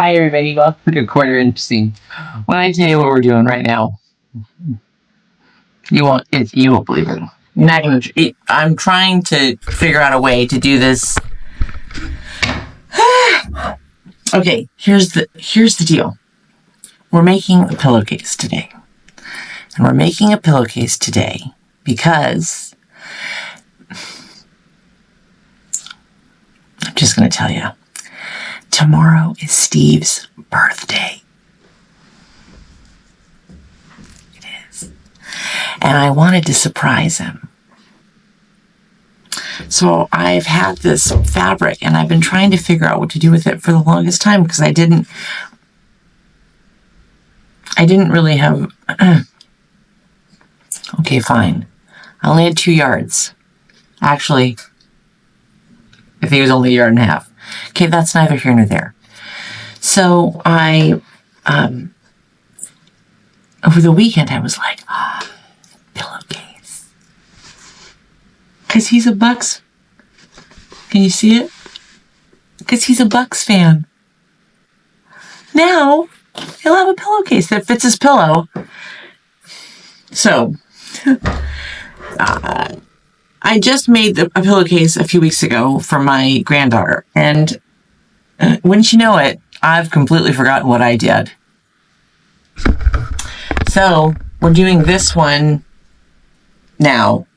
Hi, everybody. Welcome to Quarter Interesting. When I tell you what we're doing right now, you won't believe it. You're not gonna. I'm trying to figure out a way to do this. Okay, here's the deal. We're making a pillowcase today, and we're making a pillowcase today because I'm just gonna tell you. Tomorrow is Steve's birthday. It is. And I wanted to surprise him. So I've had this fabric and I've been trying to figure out what to do with it for the longest time because I didn't really have... Okay, fine. I only had 2 yards. Actually, I think it was only 1.5 yards. Okay, that's neither here nor there. So I, over the weekend, I was like, pillowcase. Because he's a Bucks. Can you see it? Because he's a Bucks fan. Now, he'll have a pillowcase that fits his pillow. So, I just made a pillowcase a few weeks ago for my granddaughter, and wouldn't you know it, I've completely forgotten what I did. So, we're doing this one now,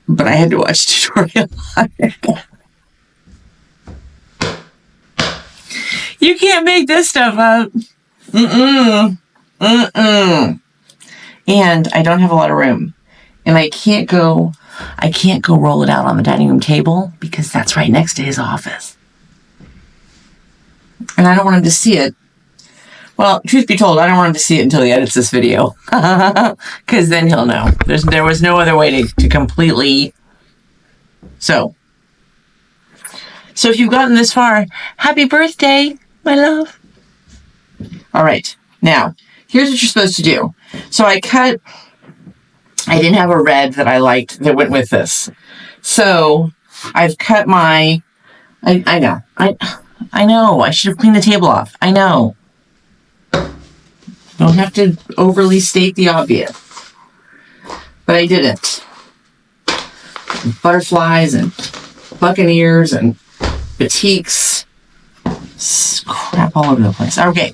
but I had to watch a tutorial on it. You can't make this stuff up. And I don't have a lot of room, and I can't go roll it out on the dining room table because that's right next to his office. And I don't want him to see it. Well, truth be told, I don't want him to see it until he edits this video. Because then he'll know. There was no other way to completely... So if you've gotten this far, happy birthday, my love. All right. Now, here's what you're supposed to do. So I didn't have a red that I liked that went with this. So I've cut my... I know. I know. I should have cleaned the table off. I know. Don't have to overly state the obvious. But I didn't. Butterflies and buccaneers and batiks. Crap all over the place. Okay.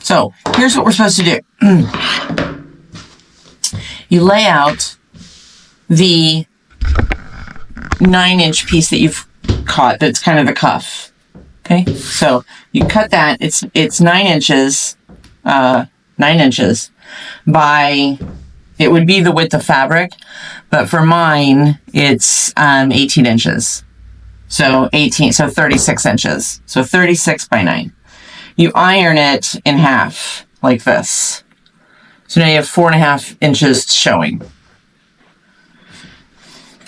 So, here's what we're supposed to do. You lay out the 9-inch piece that you've caught that's kind of the cuff. Okay? So, you cut that. It's 9 inches. 9 inches by... It would be the width of fabric, but for mine, it's 18 inches. So 36 inches. So 36 by 9. You iron it in half, like this. So now you have 4.5 inches showing.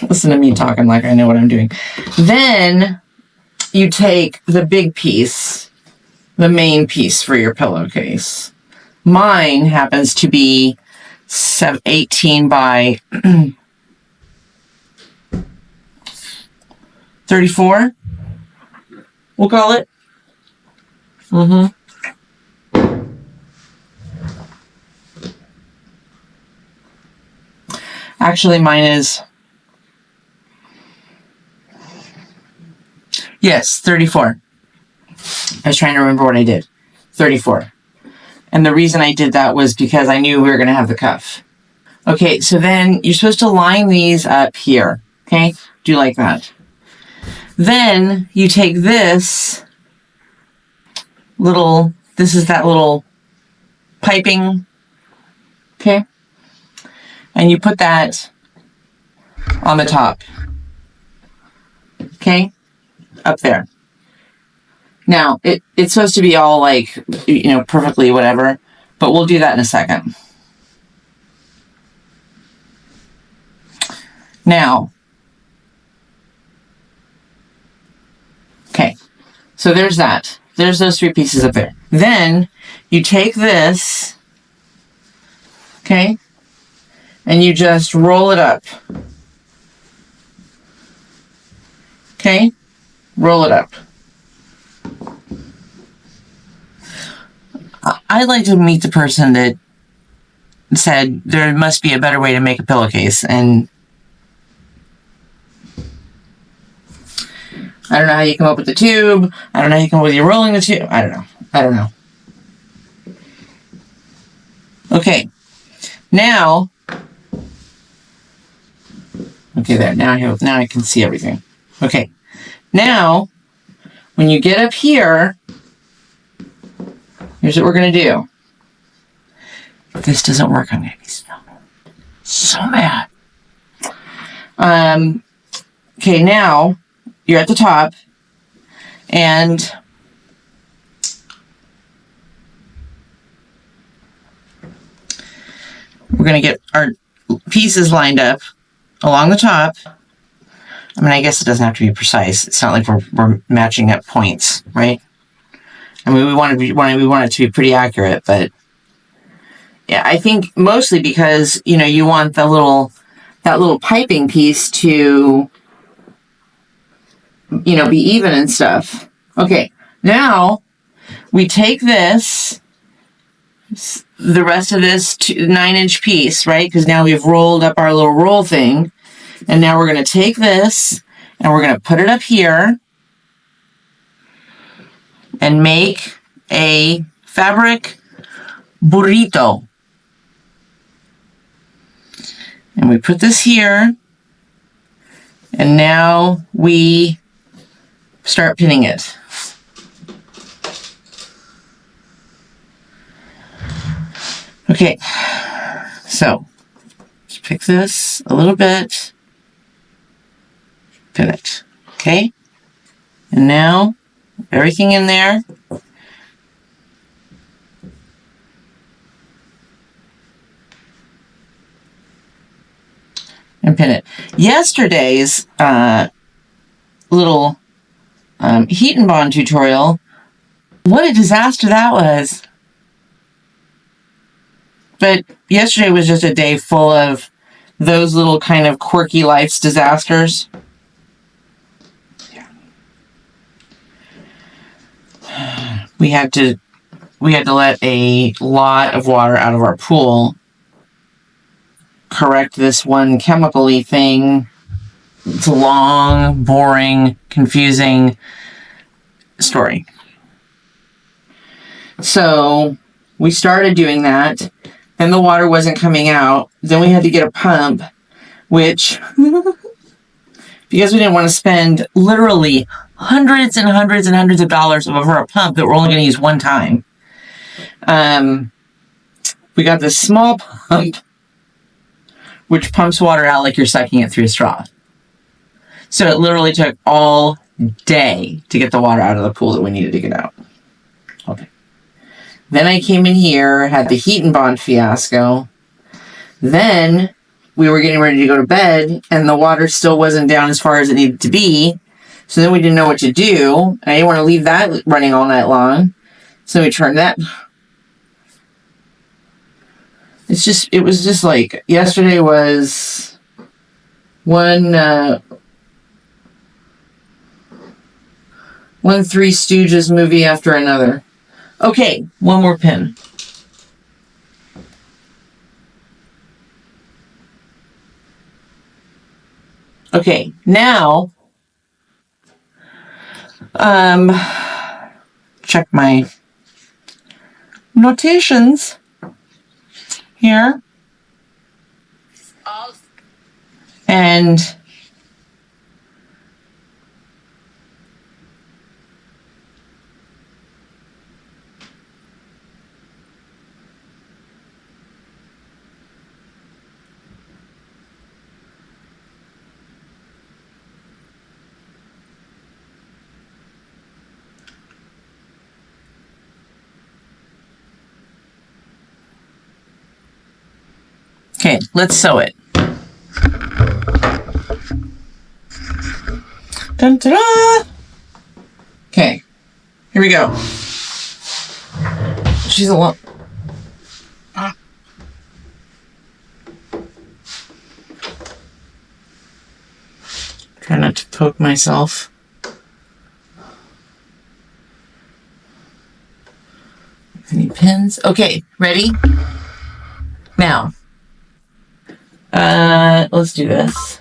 Listen to me talking like I know what I'm doing. Then you take the big piece, the main piece for your pillowcase. Mine happens to be 18 by 34, we'll call it. Actually, mine is... Yes, 34. I was trying to remember what I did. 34. And the reason I did that was because I knew we were going to have the cuff. Okay, so then you're supposed to line these up here. Okay? Do like that. Then you take this little... This is that little piping. Okay? And you put that on the top. Okay? Up there. Now, it's supposed to be all like, perfectly whatever, but we'll do that in a second. Now, okay, so there's that. There's those 3 pieces up there. Then, you take this, okay, and you just roll it up. Okay? Okay? Roll it up. I'd like to meet the person that said there must be a better way to make a pillowcase, and I don't know how you come up with the tube. I don't know how you come up with you rolling the tube. I don't know. Okay. Now, okay, there. Now I can see everything. Okay. Now, when you get up here, here's what we're going to do. If this doesn't work, I'm going to be so mad. Okay, now you're at the top, and we're going to get our pieces lined up along the top. I mean, I guess it doesn't have to be precise. It's not like we're matching up points, right? I mean, we want it to be pretty accurate, but yeah, I think mostly because, you know, you want that little piping piece to, you know, be even and stuff. Okay, now we take this, the rest of this 9-inch piece, right? Because now we've rolled up our little roll thing, and now we're going to take this and we're going to put it up here and make a fabric burrito. And we put this here, and now we start pinning it. Okay, so just pick this a little bit, pin it, okay? And now everything in there. And pin it. Yesterday's little heat and bond tutorial, what a disaster that was. But yesterday was just a day full of those little kind of quirky life's disasters. We had to let a lot of water out of our pool, correct this one chemical-y thing. It's a long, boring, confusing story. So we started doing that. Then the water wasn't coming out. Then we had to get a pump, which, because we didn't want to spend literally hundreds and hundreds and hundreds of dollars over a pump that we're only going to use one time, we got this small pump which pumps water out like you're sucking it through a straw. So it literally took all day to get the water out of the pool that we needed to get out. Okay. Then I came in here, had the heat and bond fiasco. Then we were getting ready to go to bed, and the water still wasn't down as far as it needed to be. So then we didn't know what to do. I didn't want to leave that running all night long. So we turned that. It was just like, yesterday was one Three Stooges movie after another. Okay, one more pin. Okay, now, check my notations here. And okay, let's sew it. Dun, ta-da! Okay, here we go. She's a lump. Try not to poke myself. pins. Okay, ready? Now, let's do this.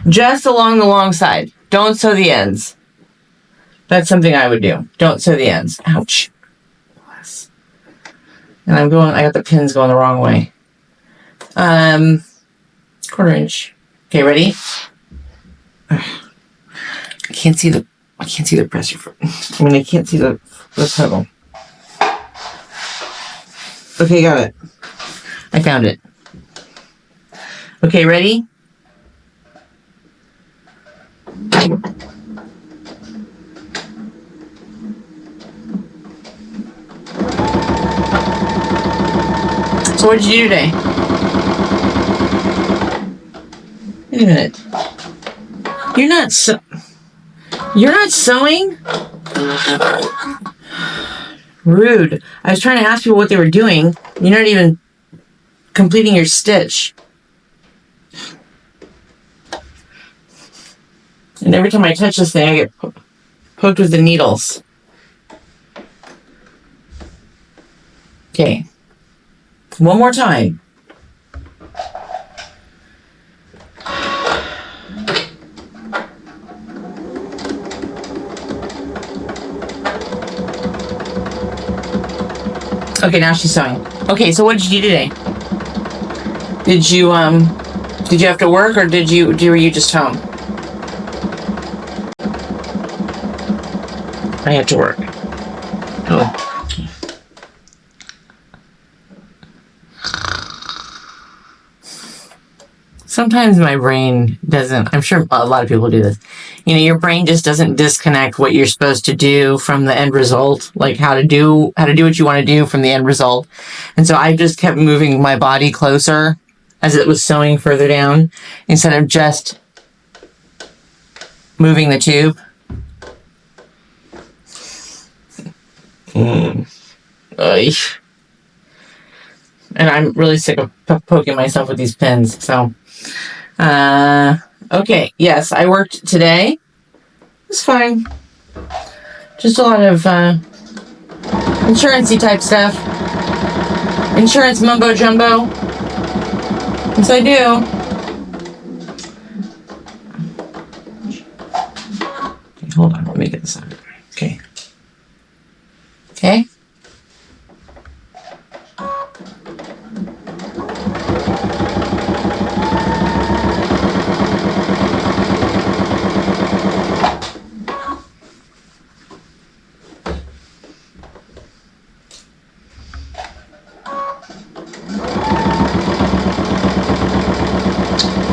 Just along the long side. Don't sew the ends. That's something I would do. Don't sew the ends. Ouch. And I got the pins going the wrong way. 1/4 inch. Okay, ready? I can't see the pressure foot. I mean, I can't see the pedal. Okay, got it. I found it. Okay, ready? So what did you do today? Wait a minute. You're not sewing? Rude. I was trying to ask people what they were doing. You're not even completing your stitch. And every time I touch this thing, I get poked with the needles. Okay. One more time. Okay, now she's sewing. Okay, so what did you do today? Did you have to work, or were you just home? I had to work. Oh. Sometimes my brain doesn't, I'm sure a lot of people do this. You know, your brain just doesn't disconnect what you're supposed to do from the end result, like how to do what you want to do from the end result. And so I just kept moving my body closer as it was sewing further down instead of just moving the tube. And I'm really sick of poking myself with these pins. So, okay. Yes, I worked today. It's fine. Just a lot of insurance-y type stuff. Insurance mumbo jumbo. Yes, I do. Okay, hold on. Let me get this out. Okay. Okay.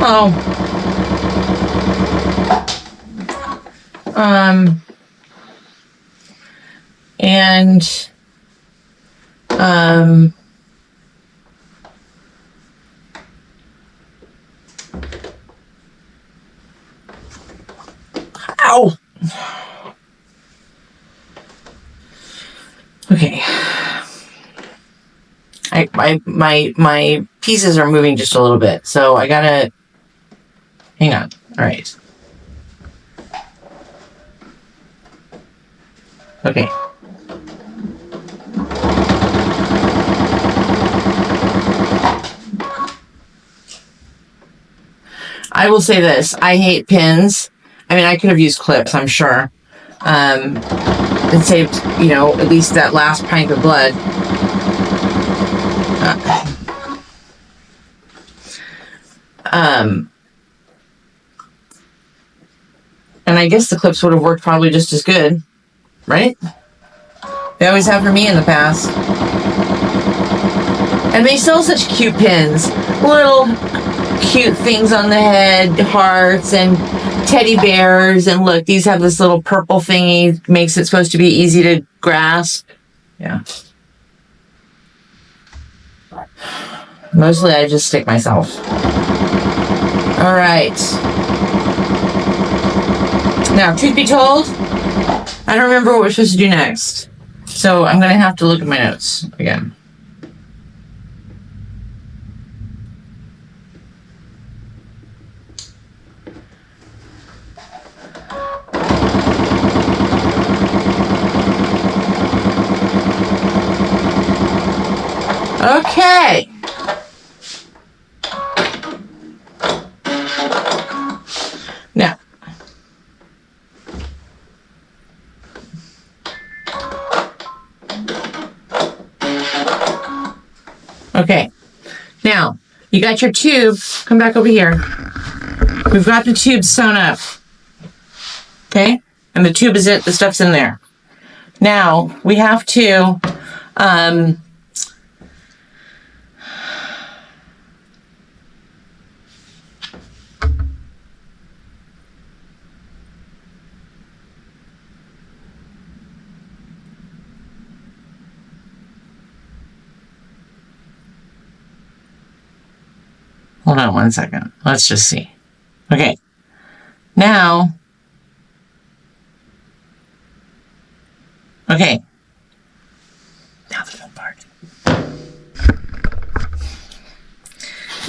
Oh. And ow. Okay. My pieces are moving just a little bit, so I gotta hang on. All right. Okay. I will say this. I hate pins. I mean, I could have used clips, I'm sure. It saved, you know, at least that last pint of blood. And I guess the clips would have worked probably just as good, right? They always have for me in the past. And they sell such cute pins. Little cute things on the head, hearts and teddy bears. And look, these have this little purple thingy. Makes it supposed to be easy to grasp. Yeah. Mostly I just stick myself. All right. Now, truth be told, I don't remember what we're supposed to do next. So I'm going to have to look at my notes again. Okay. Now, okay. Now, you got your tube. Come back over here. We've got the tube sewn up. Okay? And the tube is it. The stuff's in there. Now, we have to, hold on one second. Let's just see. Okay. Now, okay. Now the fun part.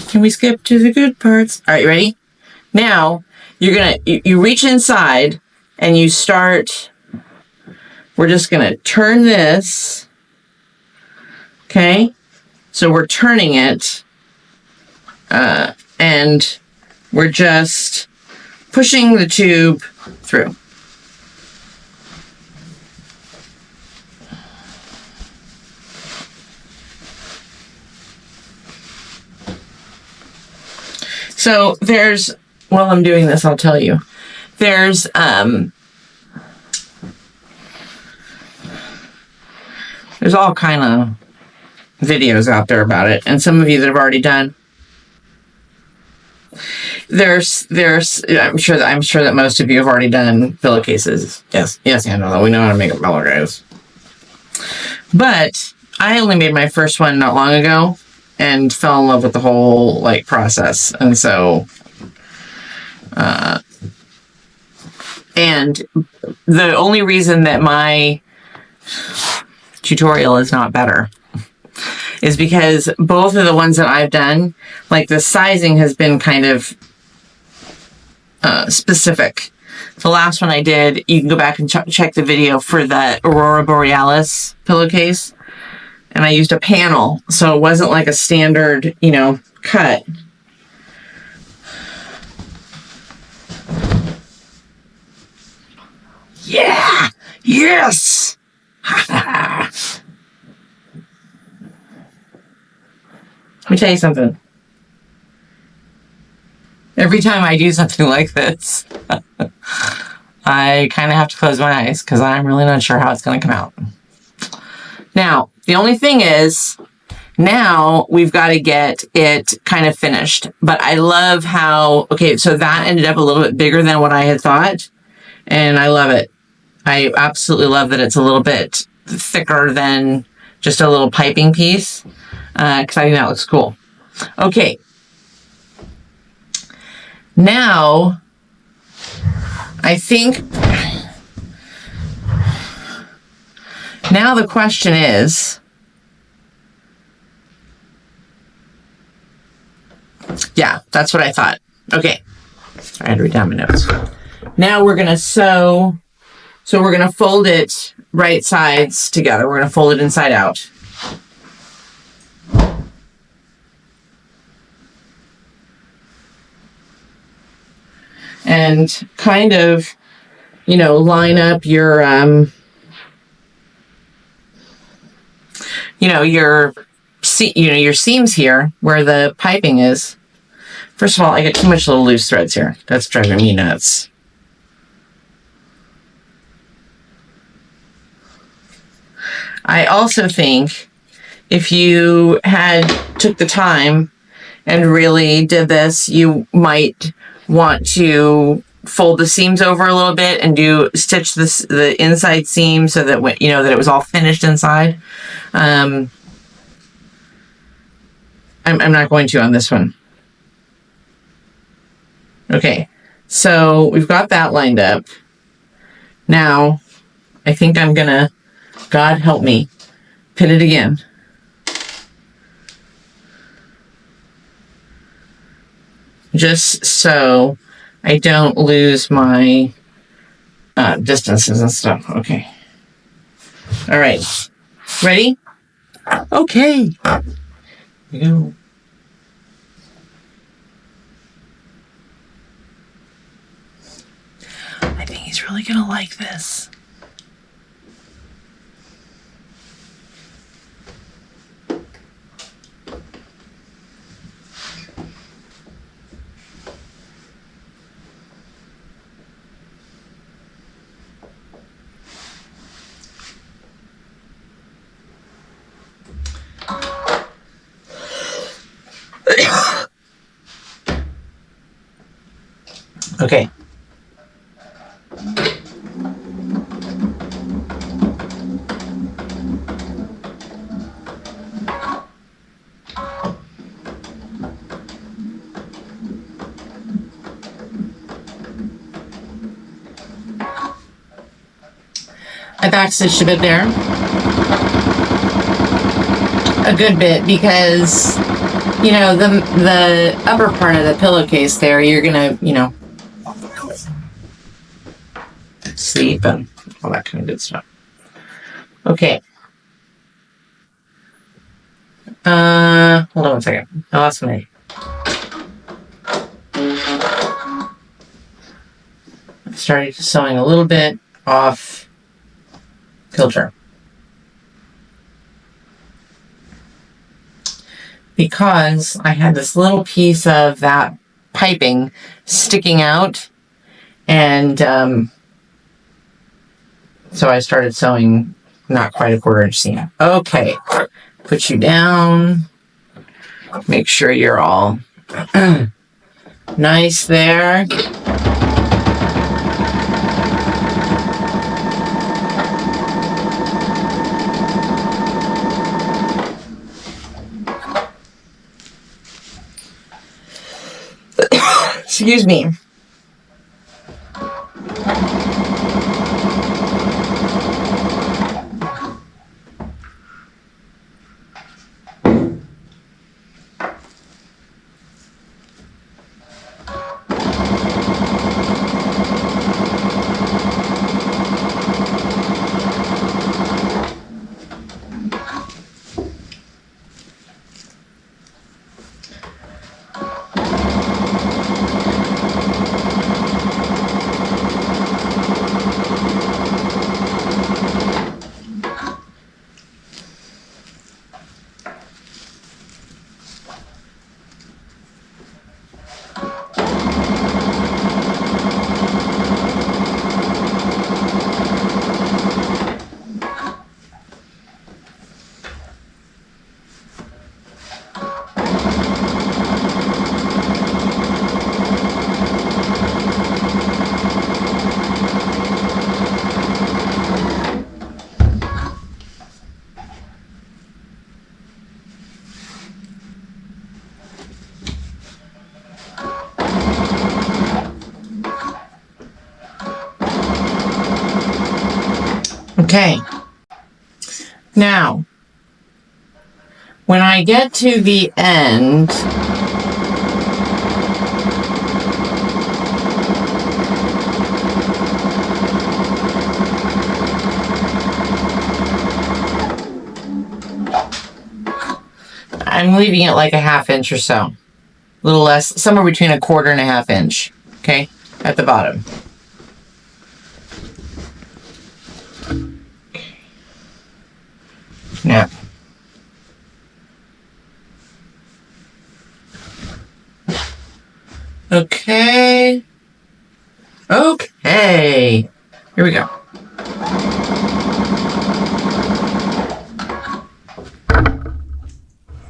Can we skip to the good parts? All right, you ready? Now, you're gonna, you reach inside and you start, we're just gonna turn this, okay? So we're turning it, and we're just pushing the tube through. So there's, while I'm doing this, I'll tell you, there's all kind of videos out there about it, and some of you that have already done. There's I'm sure that most of you have already done pillowcases. Yes, I know that we know how to make a pillowcase. But I only made my first one not long ago and fell in love with the whole like process, and so and the only reason that my tutorial is not better is because both of the ones that I've done, like the sizing has been kind of specific. The last one I did, you can go back and check the video for the Aurora Borealis pillowcase, and I used a panel, so it wasn't like a standard, you know, cut. Yeah! Yes! Let me tell you something. Every time I do something like this, I kind of have to close my eyes because I'm really not sure how it's going to come out. Now, the only thing is, now we've got to get it kind of finished. But I love how, okay, so that ended up a little bit bigger than what I had thought. And I love it. I absolutely love that it's a little bit thicker than just a little piping piece. Because I think that looks cool. Okay. Now, I think, now the question is, yeah, that's what I thought. Okay. I had to read down my notes. Now we're going to sew, so we're going to fold it right sides together. We're going to fold it inside out. And kind of, you know, line up your, your seams here where the piping is. First of all, I get too much little loose threads here. That's driving me nuts. I also think if you took the time and really did this, you might want to fold the seams over a little bit and stitch the inside seam so that that it was all finished inside. I'm not going to on this one. Okay, so we've got that lined up. Now, I think I'm gonna, God help me, pin it again. Just so I don't lose my distances and stuff. Okay. All right. Ready? Okay. Here we go. I think he's really gonna like this. Okay. I backstitched a bit there. A good bit, because, you know, the upper part of the pillowcase there, you're gonna, you know, sleep and all that kind of good stuff. Okay. Hold on one second. I lost my. I started sewing a little bit off quilter, because I had this little piece of that piping sticking out, and so I started sewing not quite a 1/4 inch seam. Okay, put you down. Make sure you're all nice there. Excuse me. Okay. Now, when I get to the end, I'm leaving it like a 1/2 inch or so. A little less, somewhere between 1/4 and a 1/2 inch. Okay? At the bottom. Now. Okay. Okay. Here we go.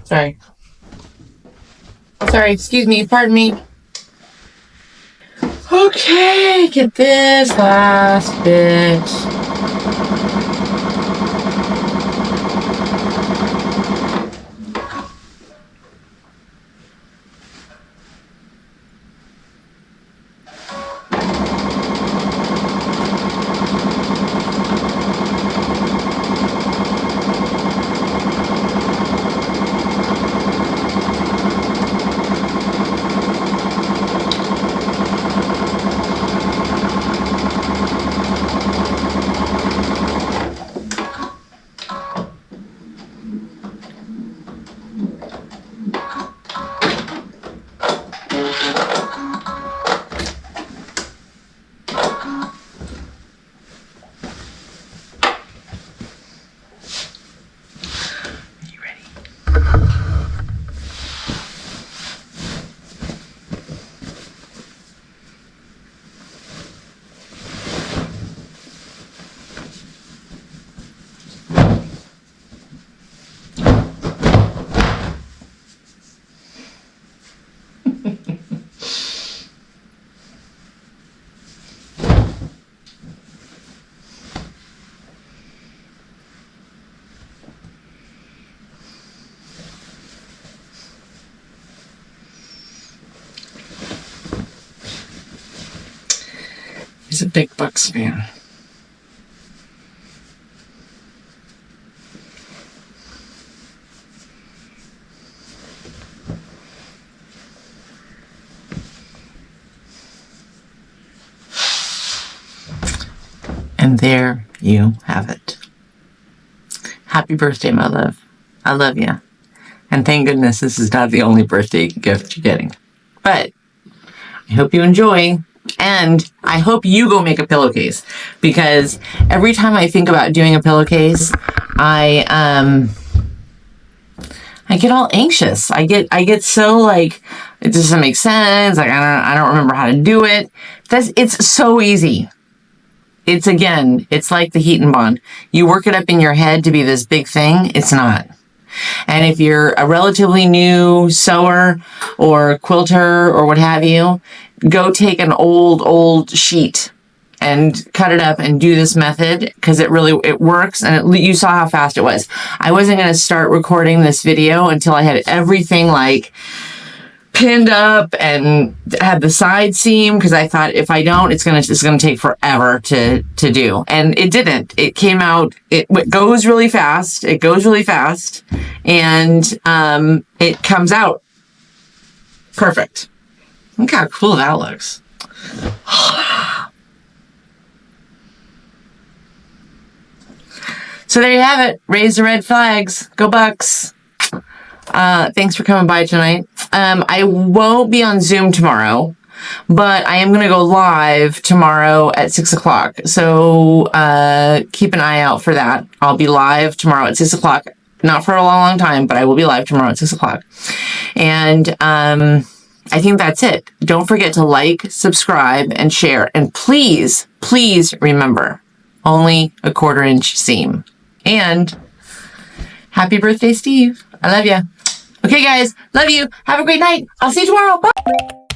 Sorry. Sorry, excuse me, pardon me. Okay, get this last bit. You ready? He's a big Bucks fan. And there you have it. Happy birthday, my love. I love you. And thank goodness this is not the only birthday gift you're getting. But I hope you enjoy. And I hope you go make a pillowcase. Because every time I think about doing a pillowcase, I get all anxious. I get so like, it doesn't make sense. Like I don't remember how to do it. It's so easy. It's like the Heat and Bond. You work it up in your head to be this big thing. It's not. And if you're a relatively new sewer or quilter or what have you, go take an old sheet and cut it up and do this method because it works. And you saw how fast it was. I wasn't going to start recording this video until I had everything like pinned up and had the side seam because I thought if I don't, it's gonna take forever to do. And it didn't. It came out. It goes really fast. It goes really fast, and it comes out perfect. Look how cool that looks. So there you have it. Raise the red flags. Go Bucks. Thanks for coming by tonight. I won't be on Zoom tomorrow, but I am going to go live tomorrow at 6 o'clock. So, keep an eye out for that. I'll be live tomorrow at 6 o'clock. Not for a long time, but I will be live tomorrow at 6 o'clock. And, I think that's it. Don't forget to like, subscribe, and share. And please remember, only a 1/4 inch seam. And happy birthday, Steve. I love you. Okay, guys. Love you. Have a great night. I'll see you tomorrow. Bye.